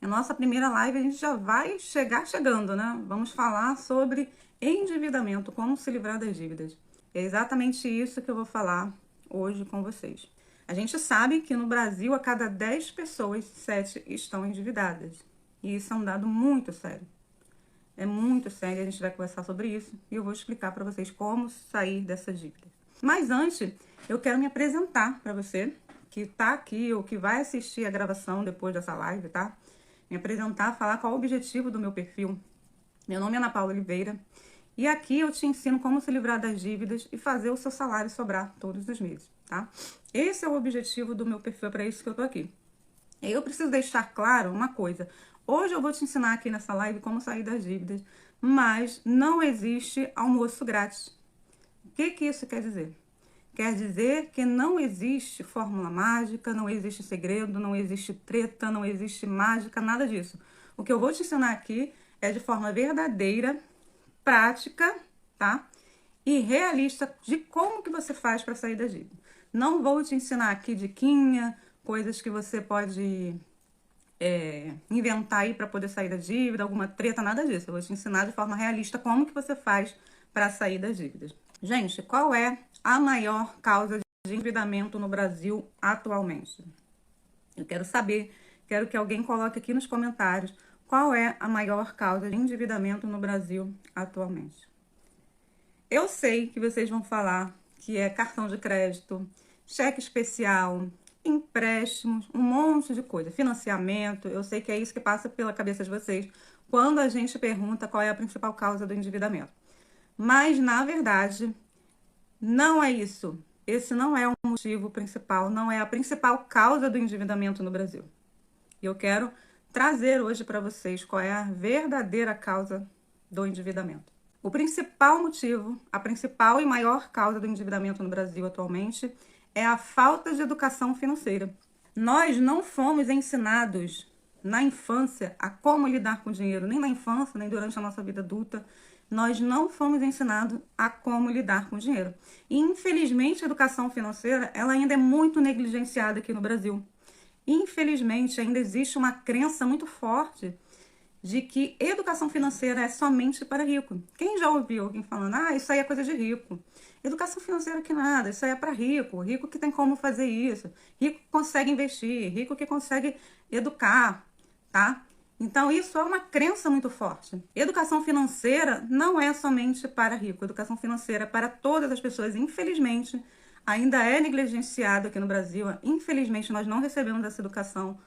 a nossa primeira live a gente já vai chegando, né? Vamos falar sobre endividamento, como se livrar das dívidas. É exatamente isso que eu vou falar hoje com vocês. A gente sabe que no Brasil, a cada 10 pessoas, 7 estão endividadas. E isso é um dado muito sério. É muito sério, a gente vai conversar sobre isso e eu vou explicar para vocês como sair dessa dívida. Mas antes, eu quero me apresentar para você que está aqui ou que vai assistir a gravação depois dessa live, tá? Me apresentar, falar qual é o objetivo do meu perfil. Meu nome é Ana Paula Oliveira e aqui eu te ensino como se livrar das dívidas e fazer o seu salário sobrar todos os meses, tá? Esse é o objetivo do meu perfil, é para isso que eu tô aqui. Eu preciso deixar claro uma coisa. Hoje eu vou te ensinar aqui nessa live como sair das dívidas, mas não existe almoço grátis. O que isso quer dizer? Quer dizer que não existe fórmula mágica, não existe segredo, não existe treta, não existe mágica, nada disso. O que eu vou te ensinar aqui é de forma verdadeira, prática, tá? E realista de como que você faz para sair da dívida. Não vou te ensinar aqui diquinha, coisas que você pode inventar aí para poder sair da dívida, alguma treta, nada disso. Eu vou te ensinar de forma realista como que você faz para sair das dívidas. Gente, qual é a maior causa de endividamento no Brasil atualmente? Eu quero saber, quero que alguém coloque aqui nos comentários qual é a maior causa de endividamento no Brasil atualmente. Eu sei que vocês vão falar que é cartão de crédito, cheque especial, empréstimos, um monte de coisa, financiamento. Eu sei que é isso que passa pela cabeça de vocês quando a gente pergunta qual é a principal causa do endividamento. Mas, na verdade, não é isso. Esse não é o motivo principal, não é a principal causa do endividamento no Brasil. E eu quero trazer hoje para vocês qual é a verdadeira causa do endividamento. O principal motivo, a principal e maior causa do endividamento no Brasil atualmente é a falta de educação financeira. Nós não fomos ensinados na infância a como lidar com o dinheiro, nem na infância, nem durante a nossa vida adulta. Nós não fomos ensinados a como lidar com o dinheiro. E, infelizmente, a educação financeira ela ainda é muito negligenciada aqui no Brasil. Infelizmente, ainda existe uma crença muito forte de que educação financeira é somente para rico. Quem já ouviu alguém falando, isso aí é coisa de rico. Educação financeira que nada, isso aí é para rico. Rico que tem como fazer isso. Rico que consegue investir, rico que consegue educar, tá? Então, isso é uma crença muito forte. Educação financeira não é somente para rico. Educação financeira é para todas as pessoas. Infelizmente, ainda é negligenciado aqui no Brasil. Infelizmente, nós não recebemos essa educação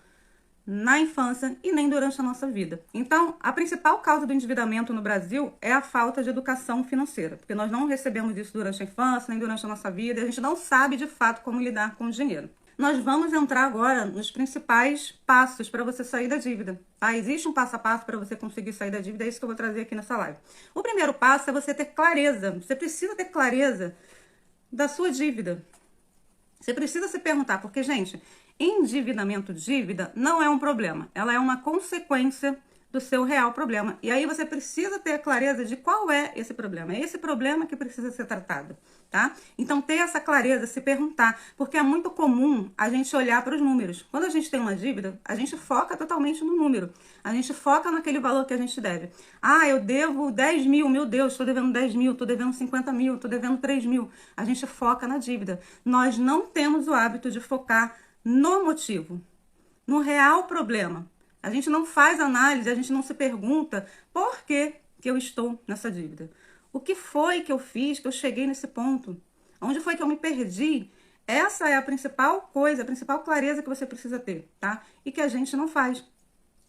na infância e nem durante a nossa vida. Então, a principal causa do endividamento no Brasil é a falta de educação financeira, porque nós não recebemos isso durante a infância, nem durante a nossa vida, e a gente não sabe de fato como lidar com o dinheiro. Nós vamos entrar agora nos principais passos para você sair da dívida, tá? Existe um passo a passo para você conseguir sair da dívida, é isso que eu vou trazer aqui nessa live. O primeiro passo é você ter clareza, você precisa ter clareza da sua dívida. Você precisa se perguntar, porque, gente, endividamento, dívida, não é um problema. Ela é uma consequência do seu real problema. E aí você precisa ter a clareza de qual é esse problema. É esse problema que precisa ser tratado, tá? Então, ter essa clareza, se perguntar, porque é muito comum a gente olhar para os números. Quando a gente tem uma dívida, a gente foca totalmente no número. A gente foca naquele valor que a gente deve. Eu devo 10 mil, meu Deus, estou devendo 10 mil, estou devendo 50 mil, estou devendo 3 mil. A gente foca na dívida. Nós não temos o hábito de focar no motivo, no real problema. A gente não faz análise, a gente não se pergunta por que eu estou nessa dívida. O que foi que eu fiz que eu cheguei nesse ponto? Onde foi que eu me perdi? Essa é a principal coisa, a principal clareza que você precisa ter, tá? E que a gente não faz.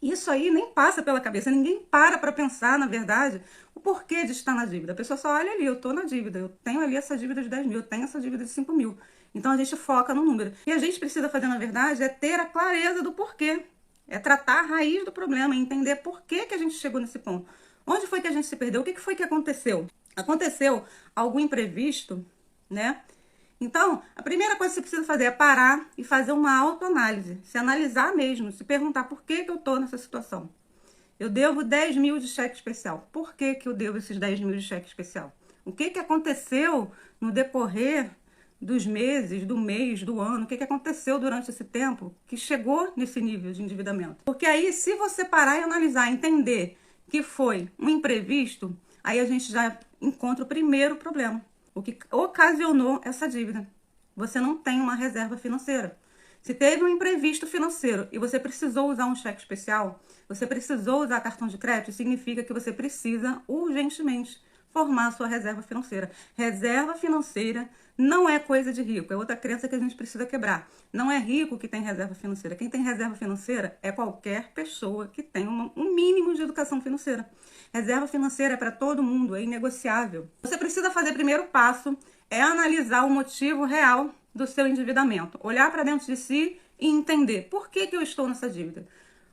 Isso aí nem passa pela cabeça, ninguém para pensar, na verdade, o porquê de estar na dívida. A pessoa só olha ali, eu estou na dívida, eu tenho ali essa dívida de 10 mil, eu tenho essa dívida de 5 mil. Então a gente foca no número. E a gente precisa fazer, na verdade, é ter a clareza do porquê. É tratar a raiz do problema, entender por que a gente chegou nesse ponto. Onde foi que a gente se perdeu? O que foi que aconteceu? Aconteceu algum imprevisto, né? Então, a primeira coisa que você precisa fazer é parar e fazer uma autoanálise. Se analisar mesmo, se perguntar por que eu estou nessa situação. Eu devo 10 mil de cheque especial. Por que eu devo esses 10 mil de cheque especial? O que aconteceu no decorrer dos meses, do mês, do ano, o que aconteceu durante esse tempo que chegou nesse nível de endividamento. Porque aí, se você parar e analisar, entender que foi um imprevisto, aí a gente já encontra o primeiro problema, o que ocasionou essa dívida. Você não tem uma reserva financeira. Se teve um imprevisto financeiro e você precisou usar um cheque especial, você precisou usar cartão de crédito, significa que você precisa urgentemente formar a sua reserva financeira. Reserva financeira não é coisa de rico, é outra crença que a gente precisa quebrar. Não é rico que tem reserva financeira. Quem tem reserva financeira é qualquer pessoa que tem um mínimo de educação financeira. Reserva financeira é para todo mundo, é inegociável. Você precisa fazer, primeiro passo, é analisar o motivo real do seu endividamento. Olhar para dentro de si e entender por que eu estou nessa dívida.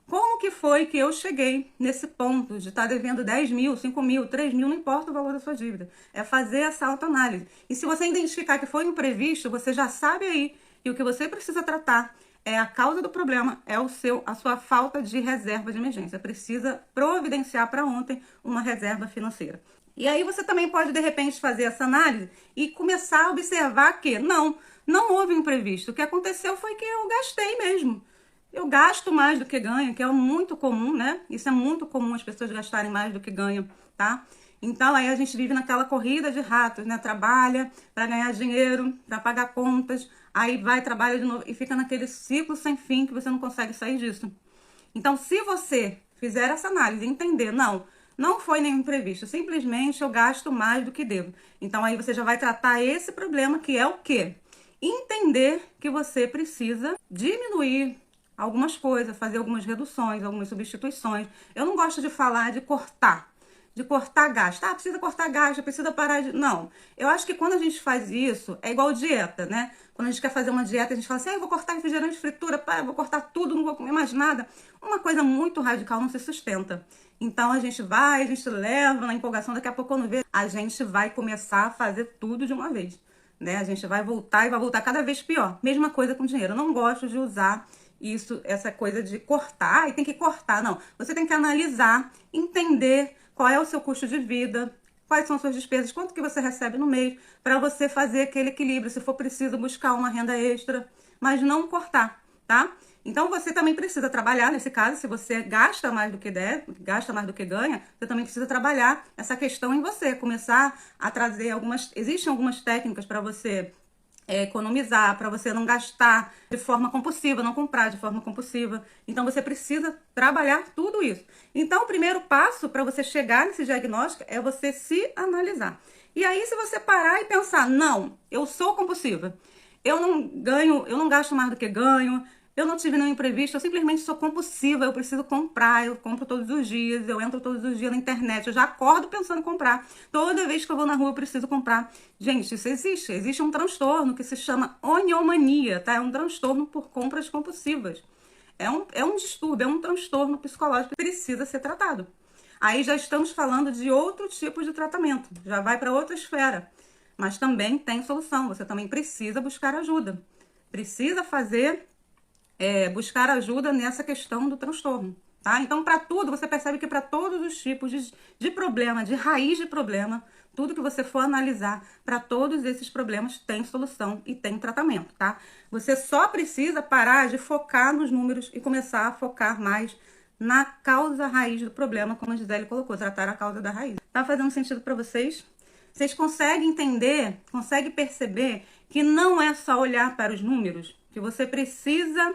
Como que foi que eu cheguei nesse ponto de estar devendo 10 mil, 5 mil, 3 mil, não importa o valor da sua dívida. É fazer essa autoanálise. E se você identificar que foi um imprevisto, você já sabe aí que o que você precisa tratar é a causa do problema, é a sua falta de reserva de emergência. Precisa providenciar para ontem uma reserva financeira. E aí você também pode, de repente, fazer essa análise e começar a observar que não houve um imprevisto. O que aconteceu foi que eu gastei mesmo. Eu gasto mais do que ganho, que é muito comum, né? Isso é muito comum, as pessoas gastarem mais do que ganham, tá? Então, aí a gente vive naquela corrida de ratos, né? Trabalha para ganhar dinheiro, para pagar contas, aí vai, trabalha de novo e fica naquele ciclo sem fim que você não consegue sair disso. Então, se você fizer essa análise e entender, não foi nenhum imprevisto, simplesmente eu gasto mais do que devo. Então, aí você já vai tratar esse problema, que é o quê? Entender que você precisa diminuir algumas coisas, fazer algumas reduções, algumas substituições. Eu não gosto de falar de cortar gasto. Ah, precisa cortar gasto, precisa parar de... Não, eu acho que quando a gente faz isso, é igual dieta, né? Quando a gente quer fazer uma dieta, a gente fala assim, eu vou cortar refrigerante de fritura, eu vou cortar tudo, não vou comer mais nada. Uma coisa muito radical não se sustenta. Então a gente leva na empolgação, daqui a pouco quando vê, a gente vai começar a fazer tudo de uma vez, né? A gente vai voltar e vai voltar cada vez pior. Mesma coisa com dinheiro. Eu não gosto de usar essa coisa de cortar, e tem que cortar, não. Você tem que analisar, entender qual é o seu custo de vida, quais são as suas despesas, quanto que você recebe no mês, para você fazer aquele equilíbrio, se for preciso buscar uma renda extra, mas não cortar, tá? Então você também precisa trabalhar, nesse caso, se você gasta mais do que deve, gasta mais do que ganha, você também precisa trabalhar essa questão em você, começar a trazer existem algumas técnicas para você economizar, para você não gastar de forma compulsiva, não comprar de forma compulsiva. Então você precisa trabalhar tudo isso. Então o primeiro passo para você chegar nesse diagnóstico é você se analisar. E aí, se você parar e pensar, não, eu sou compulsiva, eu não gasto mais do que ganho, eu não tive nenhum imprevisto, eu simplesmente sou compulsiva, eu preciso comprar, eu compro todos os dias, eu entro todos os dias na internet, eu já acordo pensando em comprar. Toda vez que eu vou na rua eu preciso comprar. Gente, isso existe. Existe um transtorno que se chama oniomania, tá? É um transtorno por compras compulsivas. É um distúrbio, é um transtorno psicológico que precisa ser tratado. Aí já estamos falando de outro tipo de tratamento, já vai para outra esfera. Mas também tem solução, você também precisa buscar ajuda. Precisa buscar ajuda nessa questão do transtorno, tá? Então, para tudo, você percebe que para todos os tipos de problema, de raiz de problema, tudo que você for analisar, para todos esses problemas tem solução e tem tratamento, tá? Você só precisa parar de focar nos números e começar a focar mais na causa raiz do problema, como a Gisele colocou, tratar a causa da raiz. Tá fazendo sentido para vocês? Vocês conseguem entender, conseguem perceber que não é só olhar para os números, que você precisa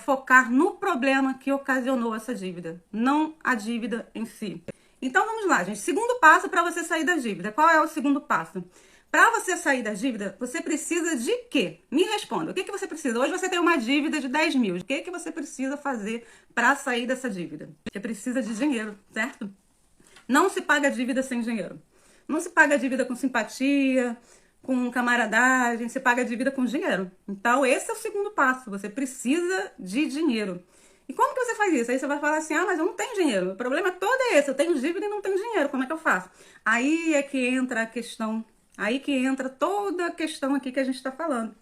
focar no problema que ocasionou essa dívida, não a dívida em si. Então vamos lá, gente. Segundo passo para você sair da dívida. Qual é o segundo passo? Para você sair da dívida, você precisa de quê? Me responda. O que você precisa? Hoje você tem uma dívida de 10 mil. O que você precisa fazer para sair dessa dívida? Você precisa de dinheiro, certo? Não se paga dívida sem dinheiro. Não se paga dívida com simpatia, com camaradagem, se paga dívida com dinheiro. Então, esse é o segundo passo. Você precisa de dinheiro. E como que você faz isso? Aí você vai falar assim, mas eu não tenho dinheiro. O problema todo é esse, eu tenho dívida e não tenho dinheiro. Como é que eu faço? Aí é que entra a questão, aí que entra toda a questão aqui que a gente está falando.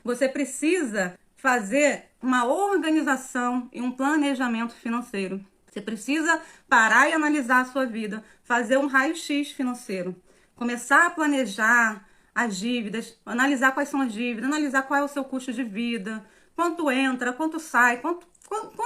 Você precisa fazer uma organização e um planejamento financeiro. Você precisa parar e analisar a sua vida, fazer um raio-x financeiro. Começar a planejar, as dívidas, analisar quais são as dívidas, analisar qual é o seu custo de vida, quanto entra, quanto sai, quanto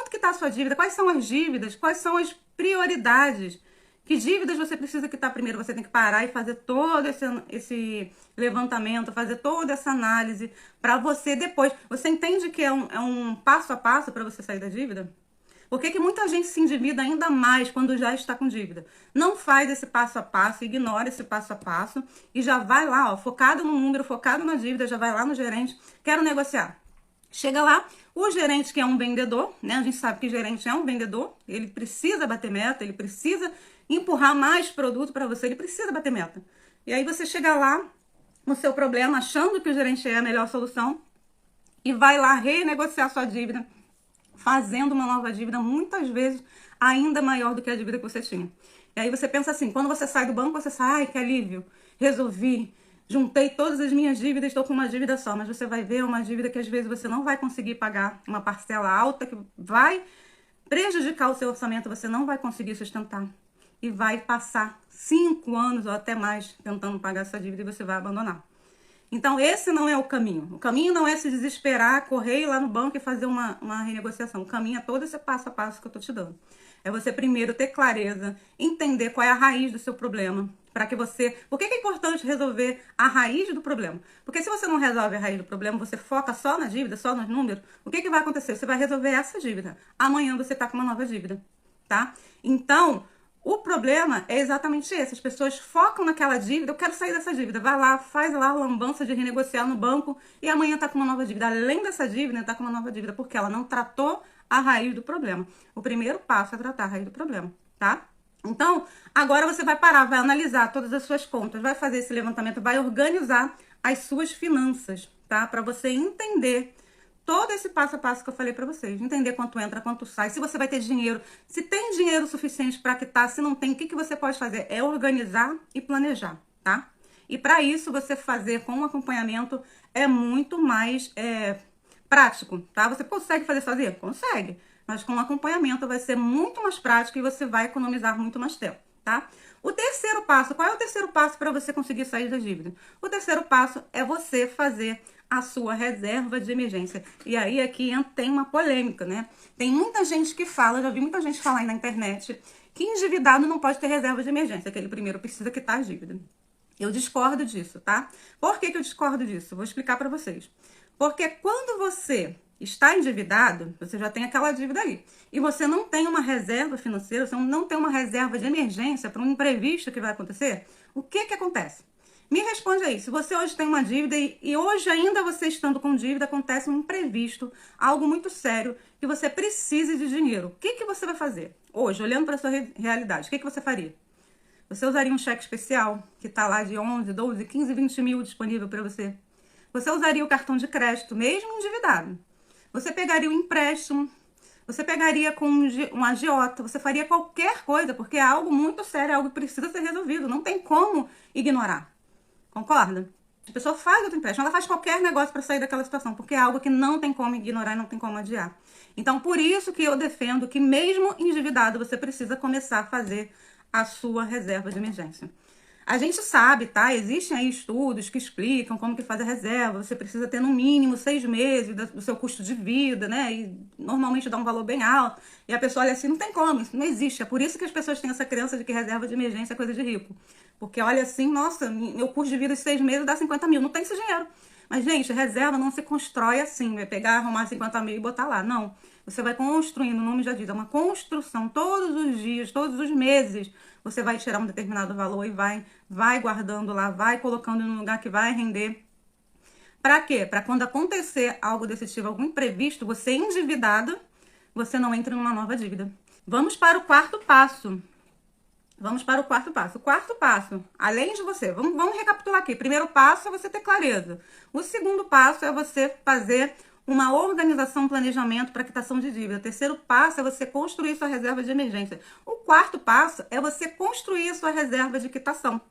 que está a sua dívida, quais são as dívidas, quais são as prioridades. Que dívidas você precisa quitar primeiro? Você tem que parar e fazer todo esse levantamento, fazer toda essa análise para você depois. Você entende que é um passo a passo para você sair da dívida? Por que muita gente se endivida ainda mais quando já está com dívida? Não faz esse passo a passo, ignora esse passo a passo e já vai lá, ó, focado no número, focado na dívida, já vai lá no gerente, quero negociar. Chega lá, o gerente que é um vendedor, né? A gente sabe que gerente é um vendedor, ele precisa bater meta, ele precisa empurrar mais produto para você, ele precisa bater meta. E aí você chega lá no seu problema, achando que o gerente é a melhor solução e vai lá renegociar sua dívida, fazendo uma nova dívida, muitas vezes ainda maior do que a dívida que você tinha. E aí você pensa assim, quando você sai do banco, você sai, ai, que alívio, resolvi, juntei todas as minhas dívidas, estou com uma dívida só, mas você vai ver uma dívida que às vezes você não vai conseguir pagar, uma parcela alta que vai prejudicar o seu orçamento, você não vai conseguir sustentar. E vai passar 5 anos ou até mais tentando pagar essa dívida e você vai abandonar. Então, esse não é o caminho. O caminho não é se desesperar, correr lá no banco e fazer uma renegociação. O caminho é todo esse passo a passo que eu estou te dando. É você primeiro ter clareza, entender qual é a raiz do seu problema, para que você... Por que é importante resolver a raiz do problema? Porque se você não resolve a raiz do problema, você foca só na dívida, só nos números, o que vai acontecer? Você vai resolver essa dívida. Amanhã você está com uma nova dívida, tá? Então... O problema é exatamente esse. As pessoas focam naquela dívida. Eu quero sair dessa dívida. Vai lá, faz lá a lambança de renegociar no banco e amanhã tá com uma nova dívida. Além dessa dívida, tá com uma nova dívida porque ela não tratou a raiz do problema. O primeiro passo é tratar a raiz do problema, tá? Então, agora você vai parar, vai analisar todas as suas contas, vai fazer esse levantamento, vai organizar as suas finanças, tá? Para você entender todo esse passo a passo que eu falei para vocês. Entender quanto entra, quanto sai, se você vai ter dinheiro, se tem dinheiro suficiente para quitar, se não tem, o que você pode fazer? É organizar e planejar, tá? E para isso, você fazer com um acompanhamento é muito mais prático, tá? Você consegue fazer sozinho? Consegue. Mas com acompanhamento vai ser muito mais prático e você vai economizar muito mais tempo, tá? O terceiro passo, qual é o terceiro passo para você conseguir sair da dívida? O terceiro passo é você fazer a sua reserva de emergência. E aí aqui tem uma polêmica, né? Tem muita gente que fala, já vi muita gente falar aí na internet, que endividado não pode ter reserva de emergência, que ele primeiro precisa quitar a dívida. Eu discordo disso, tá? Por que eu discordo disso? Vou explicar para vocês. Porque quando você está endividado, você já tem aquela dívida ali, e você não tem uma reserva financeira, você não tem uma reserva de emergência para um imprevisto que vai acontecer, o que acontece? Me responde aí, se você hoje tem uma dívida e hoje ainda você estando com dívida, acontece um imprevisto, algo muito sério, que você precise de dinheiro. O que você vai fazer? Hoje, olhando para a sua realidade, o que você faria? Você usaria um cheque especial, que está lá de 11, 12, 15, 20 mil disponível para você? Você usaria o cartão de crédito, mesmo endividado? Você pegaria um empréstimo? Você pegaria com um agiota? Você faria qualquer coisa, porque é algo muito sério, é algo que precisa ser resolvido, não tem como ignorar. Concorda? A pessoa faz outro empréstimo, ela faz qualquer negócio para sair daquela situação, porque é algo que não tem como ignorar e não tem como adiar. Então, por isso que eu defendo que mesmo endividado, você precisa começar a fazer a sua reserva de emergência. A gente sabe, tá? Existem aí estudos que explicam como que faz a reserva. Você precisa ter no mínimo 6 meses do seu custo de vida, né? E normalmente dá um valor bem alto. E a pessoa olha assim, não tem como, isso não existe. É por isso que as pessoas têm essa crença de que reserva de emergência é coisa de rico. Porque olha assim, nossa, meu custo de vida de 6 meses dá 50 mil. Não tem esse dinheiro. Mas, gente, reserva não se constrói assim. Vai pegar, arrumar 50 mil e botar lá. Não. Você vai construindo, o nome já diz, é uma construção. Todos os dias, todos os meses, você vai tirar um determinado valor e vai guardando lá, vai colocando em um lugar que vai render. Para quê? Para quando acontecer algo desse tipo, algum imprevisto, você endividada, você não entra numa nova dívida. Vamos para o quarto passo. Vamos para o quarto passo. O quarto passo, além de você, vamos recapitular aqui. Primeiro passo é você ter clareza. O segundo passo é você fazer uma organização, um planejamento para quitação de dívida. O terceiro passo é você construir sua reserva de emergência. O quarto passo é você construir sua reserva de quitação.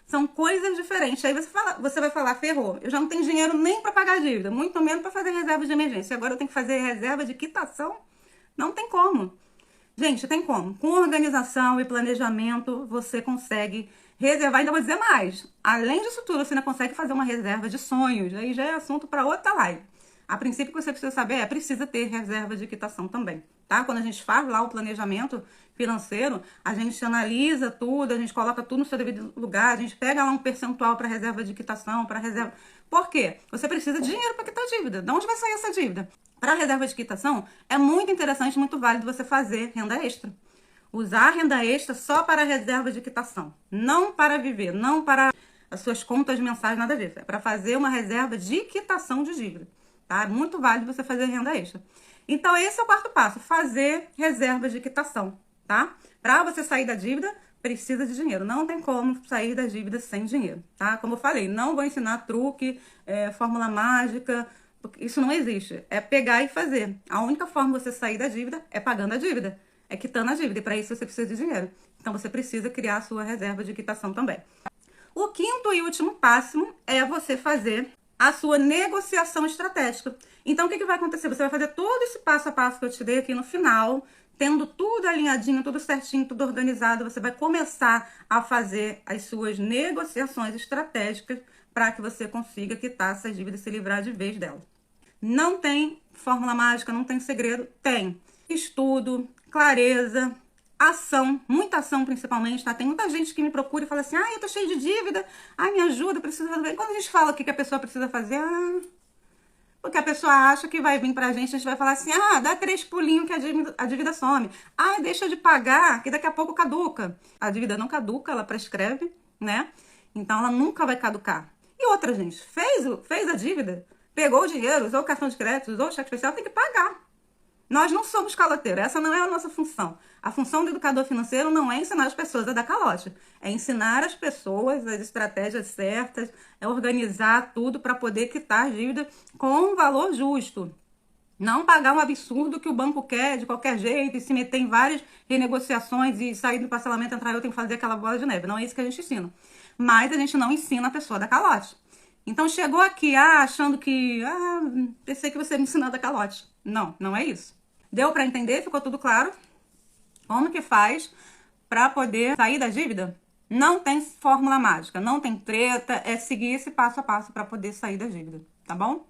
São coisas diferentes. Aí você vai falar, ferrou, eu já não tenho dinheiro nem para pagar a dívida, muito menos para fazer reserva de emergência. Agora eu tenho que fazer reserva de quitação? Não tem como. Gente, tem como. Com organização e planejamento, você consegue Reservar, ainda vou dizer mais. Além disso tudo, você ainda consegue fazer uma reserva de sonhos. Aí já é assunto para outra live. A princípio, o que você precisa saber precisa ter reserva de quitação também, tá? Quando a gente faz lá o planejamento financeiro, a gente analisa tudo, a gente coloca tudo no seu devido lugar, a gente pega lá um percentual para reserva de quitação, para reserva... Por quê? Você precisa de dinheiro para quitar a dívida. De onde vai sair essa dívida? Para a reserva de quitação, é muito interessante, muito válido você fazer renda extra. Usar a renda extra só para a reserva de quitação. Não para viver, não para as suas contas mensais, nada disso. É para fazer uma reserva de quitação de dívida. Tá? É muito válido você fazer renda extra. Então, esse é o quarto passo. Fazer reservas de quitação, tá? Para você sair da dívida, precisa de dinheiro. Não tem como sair da dívida sem dinheiro, tá? Como eu falei, não vou ensinar truque, fórmula mágica... Isso não existe. É pegar e fazer. A única forma de você sair da dívida é pagando a dívida. É quitando a dívida. E para isso você precisa de dinheiro. Então você precisa criar a sua reserva de quitação também. O quinto e último passo é você fazer a sua negociação estratégica. Então o que vai acontecer? Você vai fazer todo esse passo a passo que eu te dei aqui no final, tendo tudo alinhadinho, tudo certinho, tudo organizado. Você vai começar a fazer as suas negociações estratégicas para que você consiga quitar essas dívidas e se livrar de vez delas. Não tem fórmula mágica, não tem segredo. Tem estudo, clareza, ação, muita ação principalmente, tá? Tem muita gente que me procura e fala assim, eu tô cheio de dívida, me ajuda, preciso fazer. Quando a gente fala o que a pessoa precisa fazer, porque a pessoa acha que vai vir pra gente, a gente vai falar assim, dá 3 pulinhos que a dívida some. Deixa de pagar, que daqui a pouco caduca. A dívida não caduca, ela prescreve, né? Então ela nunca vai caducar. E outra, gente, fez a dívida, pegou o dinheiro, usou o cartão de crédito, usou o cheque especial, tem que pagar. Nós não somos caloteiros, essa não é a nossa função. A função do educador financeiro não é ensinar as pessoas a dar calote, é ensinar as pessoas as estratégias certas, é organizar tudo para poder quitar a dívida com um valor justo. Não pagar um absurdo que o banco quer de qualquer jeito e se meter em várias renegociações e sair do parcelamento, entrar eu tenho que fazer aquela bola de neve. Não é isso que a gente ensina. Mas a gente não ensina a pessoa a dar calote. Então chegou aqui, achando que, pensei que você me ensinou a dar calote. Não, não é isso. Deu para entender? Ficou tudo claro? Como que faz para poder sair da dívida? Não tem fórmula mágica, não tem treta, é seguir esse passo a passo para poder sair da dívida, tá bom?